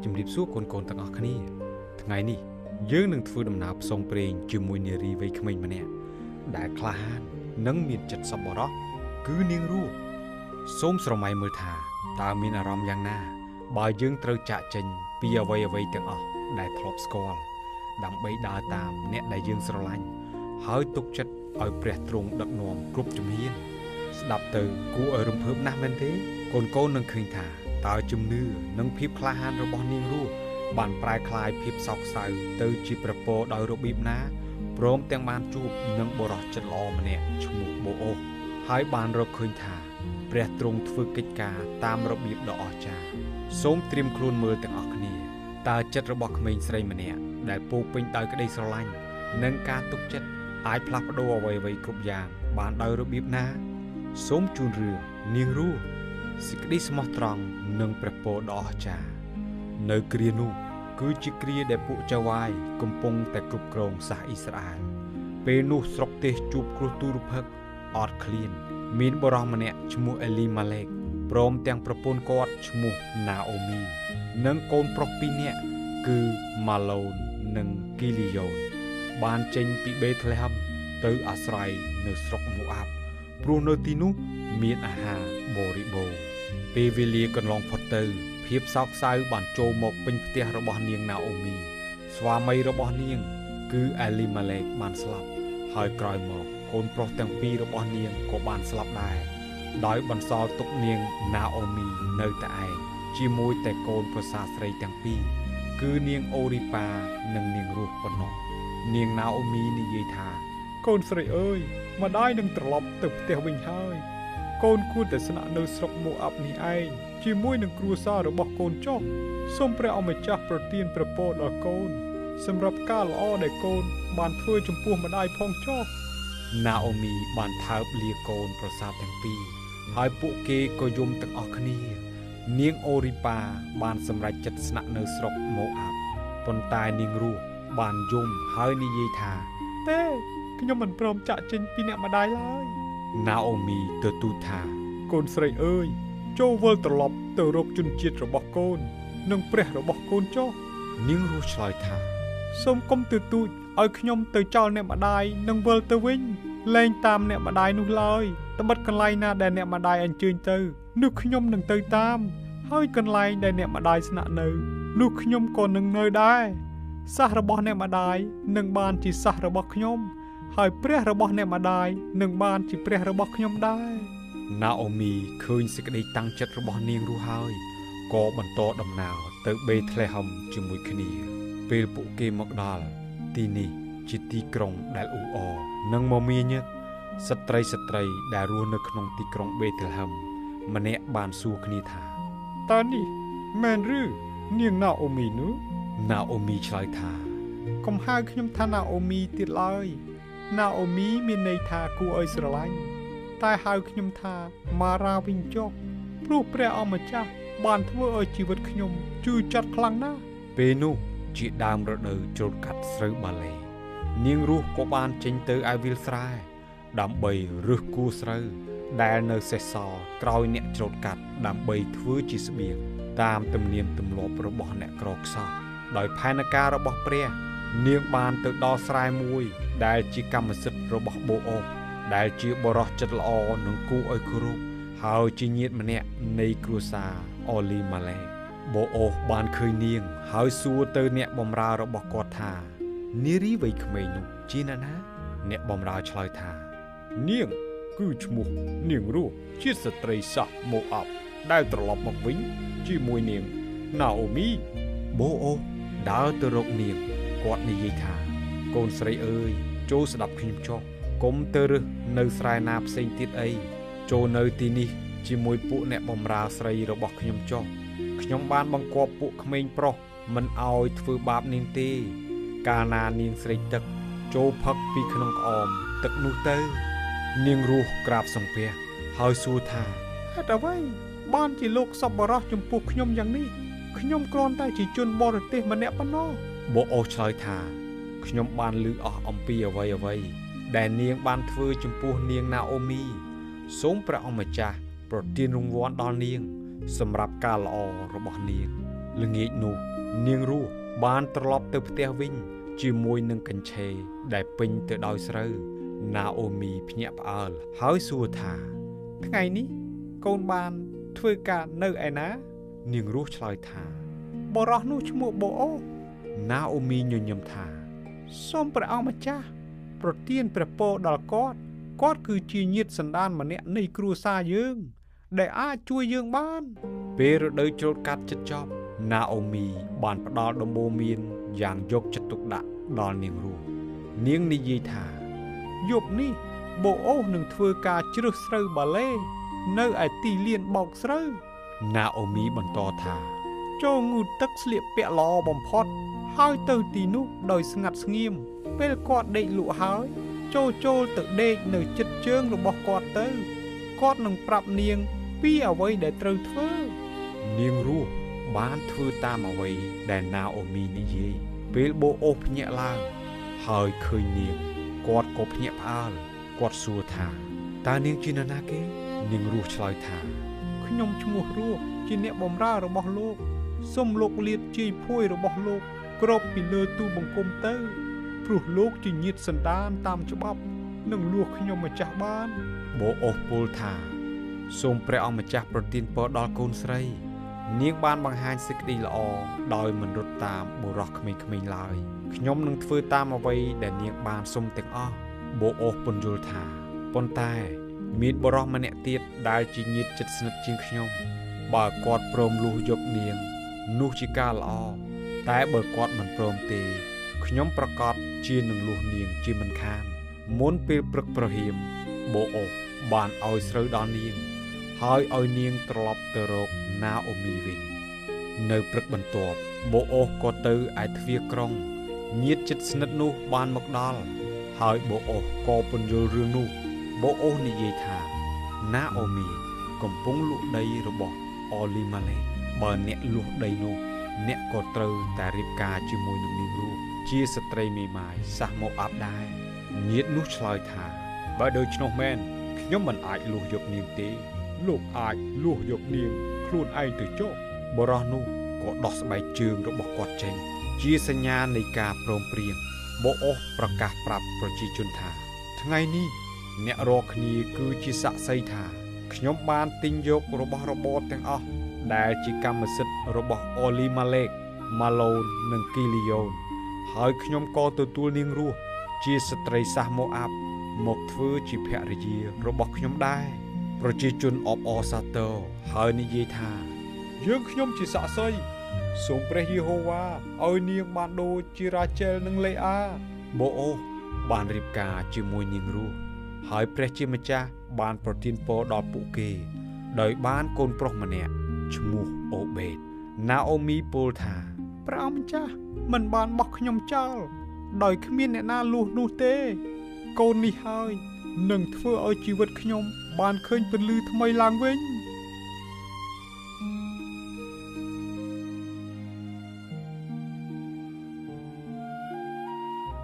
ជំរាបសួរកូនៗទាំងអស់គ្នាថ្ងៃនេះយើងនឹងធ្វើដំណើរផ្សងព្រេងជាមួយនារីវ័យក្មេងម្នាក់ដែលក្លាហាននិងមានចិត្តសប្បុរសគឺនាងរស់សូមស្រមៃមើលថាតើមានអារម្មណ៍យ៉ាងណាបើយើងត្រូវចាកចេញពីអ្វីៗទាំងអស់ដែលធ្លាប់ស្គាល់ដើម្បីដើរតាមអ្នកដែលយើងស្រឡាញ់ហើយទុកចិត្តឲ្យព្រះទ្រង់ដឹកនាំគ្រប់ជំហានស្ដាប់ទៅគួរឲ្យរំភើបណាស់មែនទេកូនៗនឹងឃើញថាតើជំនឿនិងភាពក្លាហានរបស់នាងរស់បានប្រែក្លាយភាពសោកសៅទៅជាប្រពរដោយរបៀបណាព្រមទាំងបានជួបនឹងបុរសចិត្តល្អម្នាក់ឈ្មោះបូអូសហើយបានរកឃើញថាព្រះទ្រង់ធ្វើកិច្ចការតាមរបៀបដ៏អស្ចារ្យសូមត្រៀមខ្លួនមើលទាំងអស់គ្នាតើចិត្តរបស់ក្មេងស្រីម្នាក់ដែលពោពេញដោយក្តីស្រឡាញ់និងការទុកចិត្តអាចផ្លាស់ប្ដូរអ្វីៗគ្រប់យ៉ាងបានដោយរបៀបណាសូមជូនរឿងនាងរស់សេចក្តីស្មោះត្រង់និងព្រះពរដ៏អស្ចារ្យនៅគ្រានោះគឺជាគ្រាដែលពួកចៅវាយកំពុងតែគ្រប់គ្រងសាសអ៊ីស្រាអែលពេលនោះស្រុកទេសជួបគ្រោះទុរភិក្សអត់ឃ្លានមានបុរសម្នាក់ឈ្មោះអេលីម៉ាឡេកព្រមទាំងប្រពន្ធគាត់ឈ្មោះណាអូមីនិងកូនប្រុសពីរនាក់គឺម៉ាឡូននិងគីលីយ៉ូនបានចេញពីបេតលេហឹមទៅអាស្រ័យនៅស្រុកម៉ូអាប់ព្រោះនៅទីនោះមានអាហារបរិបូរណ៍ពេលវេលាកន្លងផុតទៅភាពសោកសៅបានចូលមកពេញផ្ទះរបស់នាងណាអូមីស្វាមីរបស់នាងគឺអេលីម៉ាឡេកបានស្លាប់ហើយក្រោយមកកូនប្រុសទាំងពីររបស់នាងក៏បានស្លាប់ដែរដោយបន្សល់ទុកនាងណាអូមីនៅតែឯងជាមួយតែកូនប្រសាស្រីទាំងពីរគឺនាងអូរីប៉ានិងនាងរស់ប៉ុណ្ណោះនាងណាអូមីនិយាយថាកូនស្រីអើយម្ដាយនឹងត្រឡប់ទៅផ្ទះវិញហើយកូនគួរតែស្នាក់នៅស្រុកម៉ូអាប់នេះឯងជាមួយនឹងគ្រួសាររបស់កូនចុះសូមព្រះអម្ចាស់ប្រទានព្រះពរដល់កូនសម្រាប់ការល្អដែលកូនបានធ្វើចំពោះម្ដាយផងចុះណាអូមីបានថើបលាកូនប្រសាទាំងពីរហើយពួកគេក៏យំទាំងអស់គ្នានាងអូរីប៉ាបានសម្រេចចិត្តស្នាក់នៅស្រុកម៉ូអាប់ប៉ុន្តែនាងរស់បានយំហើយនិយាយថាទេខ្ញុំមិនព្រមចាក់ចេញពីអ្នកម្ដាយឡើយណាអូមីទទូចថាកូនស្រីអើយចូលវិលត្រឡប់ទៅរកជនជាតិរបស់កូននិងព្រះរបស់កូនចុះនាងរស់ឆ្លើយថាសូមកុំទទូចឲ្យខ្ញុំទៅចោលអ្នកម្ដាយនិងវិលទៅវិញលែងតាមអ្នកម្ដាយនោះឡើយត្បិតកន្លែងណាដែលអ្នកម្ដាយអញ្ជើញទៅនោះខ្ញុំនឹងទៅតាមហើយកន្លែងដែលអ្នកម្ដាយស្នាក់នៅនោះខ្ញុំក៏នឹងនៅដែរសាសរបស់អ្នកម្ដាយនឹងបានជាសាសរបស់ខ្ញុំហើយព្រះរបស់អ្នកម្ដាយនឹងបានជាព្រះរបស់ខ្ញុំដែរណាអូមីឃើញសេចក្តីតាំងចិត្តរបស់នាងរស់ហើយក៏បន្តដំណើរទៅបេតលេហឹមជាមួយគ្នាពេលពួកគេមកដល់ទីនេះជាទីក្រុងដែលអ៊ូអរនិងមមាញឹកស្ត្រីដែលរស់នៅក្នុងទីក្រុងបេតលេហឹមម្នាក់បានសួរគ្នាថាតើនេះមែនឬនាងណាអូមីនោះណាអូមីឆ្លើយថាកុំហៅខ្ញុំថាណាអូមីទៀតឡើយណាអូមីមានន័យថាគួរឲ្យស្រឡាញ់តែហៅខ្ញុំថាម៉ារ៉ាវិញចុះព្រោះព្រះអម្ចាស់បានធ្វើឲ្យជីវិតខ្ញុំជឿចាត់ខ្លាំងណាស់ពេលនោះជាដើមរដូវច្រូតកាត់ស្រូវបាឡេនាងរស់ក៏បានចេញទៅឯវាលស្រែដើម្បីរើសគូស្រូវដែលនៅសេសសល់ក្រោយអ្នកច្រូតកាត់ដើម្បីធ្វើជាស្បៀងតាមទំនៀមទម្លាប់របស់អ្នកក្រខ្សោះដោយផែនការរបស់ព្រះនាងបានទៅដល់ស្រែមួយដែលជាកម្មសិទ្ធិរបស់បូអូសដែលជាបរិសចិត្តល្អនិងគួរឲ្យគោរពហើយជាញាតិម្នាក់នៃគ្រួសារអូលីម៉ាឡេកបូអូសបានឃើញនាងហើយសួរទៅអ្នកបម្រើរបស់គាត់ថានារីវ័យក្មេងនោះជាអ្នកណាអ្នកបម្រើឆ្លើយថានាងគឺឈ្មោះនាងរស់ជាស្ត្រីសាសម៉ូអាប់ដែលត្រឡប់មកវិញជាមួយនាងណាអូមីបូអូសដើរទៅរកនាងគាត់និយាយថាកូនស្រីអើយចូលស្ដាប់ខ្ញុំចុះកុំទៅរើសនៅស្រែណាផ្សេងទៀតអីចូលនៅទីនេះជាមួយពួកអ្នកបម្រើស្រីរបស់ខ្ញុំចុះខ្ញុំបានបង្គាប់ពួកក្មេងប្រុសមិនឲ្យធ្វើបាបនាងទេកាលណានាងស្រេកទឹកចូលផឹកពីក្នុងក្អមទឹកនោះទៅនាងរស់ក្រាបសំពះហើយសួរថាហេតុអ្វីបានជាលោកសប្បុរសចំពោះខ្ញុំយ៉ាងនេះខ្ញុំគ្រាន់តែជាជនបរទេសម្នាក់ប៉ុណ្ណោះបូអូសឆ្លើយថាខ្ញុំបានឮអស់អំពីអ្វីដែលនាងបានធ្វើចំពោះនាងណាអូមីសូមព្រះអម្ចាស់ប្រទានរង្វាន់ដល់នាងសម្រាប់ការល្អរបស់នាង ល្ងាចនោះនាងរស់បានត្រឡប់ទៅផ្ទះវិញជាមួយនឹងកញ្ឆេដែលពេញទៅដោយស្រូវណាអូមីភ្ញាក់ផ្អើលហើយសួរថាថ្ងៃនេះកូនបានធ្វើការនៅឯណានាងរស់ឆ្លើយថាបរោះនោះឈ្មោះបូអូណាអូមីញញឹមថាសូមព្រះអង្គម្ចាស់ប្រទានព្រះពរដល់គាត់គឺជាញាតិសន្តានម្នាក់នៃគ្រួសារយើងដែលអាចជួយយើងបានពេលរដូវច្រូតកាត់ជិតចប់ណាអូមីបានផ្ដល់ដំបូន្មានយ៉ាងយកចិត្តទុកដាក់ដល់នាងរស់នាងនិយាយថាយប់នេះបូអូនឹងធ្វើការជ្រឹះស្រូវបាឡេនៅឯទីលានបោកស្រូវណាអូមីបន្តថាចូលងូតទឹកស្លៀកពាក់ល្អបំផុតហើយទៅទីនោះដោយស្ងាត់ស្ងៀមពេលគាត់ដេកលក់ហើយចូលទៅដេកនៅជិតជើងរបស់គាត់ទៅគាត់នឹងប្រាប់នាងពីអ្វីដែលត្រូវធ្វើនាងរស់បានធ្វើតាមអ្វីដែលណាអូមីនិយាយពេលបូអូភ្ញាក់ឡើងហើយឃើញនាងគាត់ក៏ភ្ញាក់ផ្អើលគាត់សួរថាតើនាងជានរណាគេនាងរស់ឆ្លើយថាខ្ញុំឈ្មោះរស់ជាអ្នកបម្រើរបស់លោកសូមលោកលាតជ័យភួយរបស់លោកគ្របពីលើទូបង្គំទៅព្រោះលោកជាញាតិសន្តានតាមច្បាប់នឹងលួសខ្ញុំម្ចាស់បានបូអូពោលថាសូមព្រះអង្គម្ចាស់ប្រទានពរដល់កូនស្រីនាងបានបង្ហាញសេចក្តីល្អដោយមិនរត់តាមបុរសក្មេងៗឡើយខ្ញុំនឹងធ្វើតាមអ្វីដែលនាងបានសុំទាំងអស់បូអូពន្យល់ថាប៉ុន្តែមានបុរសម្នាក់ទៀតដែលជាញាតិជិតស្និទ្ធជាងខ្ញុំបើគាត់ព្រមលួសយកនាងនោះជាការល្អតែបើគាត់មិនព្រមទេខ្ញុំប្រកាសជានឹងលួសនាងជាមិនខានមុនពេលព្រឹកប្រហៀមបូអូបានឲ្យស្រូវដល់នាងហើយឲ្យនាងត្រឡប់ទៅរកណាអូមីវិញនៅព្រឹកបន្ទាប់បូអូក៏ទៅឯទ្វារក្រុងញាតិជិតស្និទ្ធនោះបានមកដល់ហើយបូអូក៏ពន្យល់រឿងនោះបូអូនិយាយថាណាអូមីកំពុងលក់ដីរបស់អូលីម៉ាឡេបើអ្នកលក់ដីនោះអ្នកក៏ត្រូវតែរៀបការជាមួយនឹងនាងរស់ជាស្ត្រីមេម៉ាយសះមកអាប់ដែរញាតិនោះឆ្លើយថាបើដូច្នោះមែនខ្ញុំមិនអាចលួសយកនាងទេលោកអាចលួសយកនាងខ្លួនឯងទៅចុះបរោះនោះក៏ដោះស្បែកជើងរបស់គាត់ចេញជាសញ្ញានៃការព្រមព្រៀងបូអូសប្រកាសប្រាប់ប្រជាជនថាថ្ងៃនេះអ្នករាល់គ្នាគឺជាសាក្សីថាខ្ញុំបានទិញយករបស់របរទាំងអស់ដែលជាកម្មសិទ្ធិរបស់អូលីម៉ាឡេកម៉ាឡូននិងគីលីយ៉ូនហើយខ្ញុំក៏ទទួលនាងរស់ជាស្ត្រីសាសម៉ូអាប់មកធ្វើជាភរិយារបស់ខ្ញុំដែរប្រជាជនអបអរសាទរហើយនិយាយថាយើងខ្ញុំជាសាក្សីសូមព្រះយេហូវ៉ាឲ្យនាងបានដូចជារ៉ាជែលនិងលេអាបូអូបានរៀបការជាមួយនាងរស់ហើយព្រះជាម្ចាស់បានប្រទានពរដល់ពួកគេដោយបានកូនប្រុសម្នាក់ឈ្មោះអូបេតណាអូមីពោលថាព្រះអង្គម្ចាស់មិនបានបោះខ្ញុំចោលដោយគ្មានអ្នកណាលួសនោះទេកូននេះហើយនឹងធ្វើឲ្យជីវិតខ្ញុំបានឃើញពន្លឺថ្មីឡើងវិញ